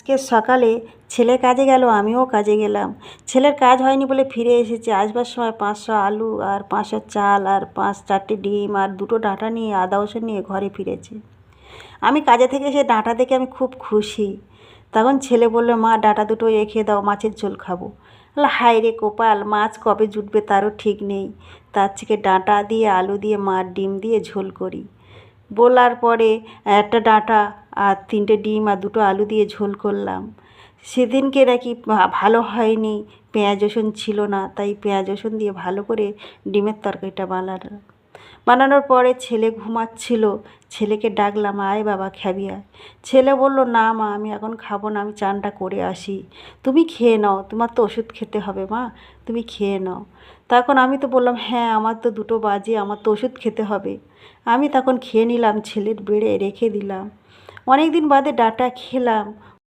আজকে সকালে ছেলে কাজে গেল, আমিও কাজে গেলাম। ছেলের কাজ হয়নি বলে ফিরে এসেছে। আসবার সময় 500 আলু আর 500 চাল আর 4টে ডিম আর 2টো ডাঁটা নিয়ে আদা রসুন নিয়ে ঘরে ফিরেছে। আমি কাজে থেকে এসে ডাঁটা দেখে আমি খুব খুশি। তখন ছেলে বলল, মা ডাঁটা দুটো রেখে দাও, মাছের ঝোল খাবো। হায় রে কপাল, মাছ কবে জুটবে তারও ঠিক নেই। তার থেকে ডাঁটা দিয়ে আলু দিয়ে মার ডিম দিয়ে ঝোল করি। বলার পরে একটা ডাঁটা আর 3টে ডিম আর 2টো আলু দিয়ে ঝোল করলাম। সেদিনকে নাকি ভালো হয়নি, পেঁয়াজ রসুন ছিল না, তাই পেঁয়াজ রসুন দিয়ে ভালো করে ডিমের তরকারিটা বানানোর পরে ছেলে ঘুমাচ্ছিল। ছেলেকে ডাকলাম, আয় বাবা খাবি আয়। ছেলে বলল, না মা আমি এখন খাবো না, আমি চানটা করে আসি। তুমি খেয়ে নাও, তোমার তো ওষুধ খেতে হবে মা, তুমি খেয়ে নাও। তখন আমি তো বললাম, হ্যাঁ আমার তো 2টো বাজে, আমার তো ওষুধ খেতে হবে। আমি তখন খেয়ে নিলাম, ছেলের বেড়ে রেখে দিলাম। অনেক দিন বাদে ডাঁটা খেলাম,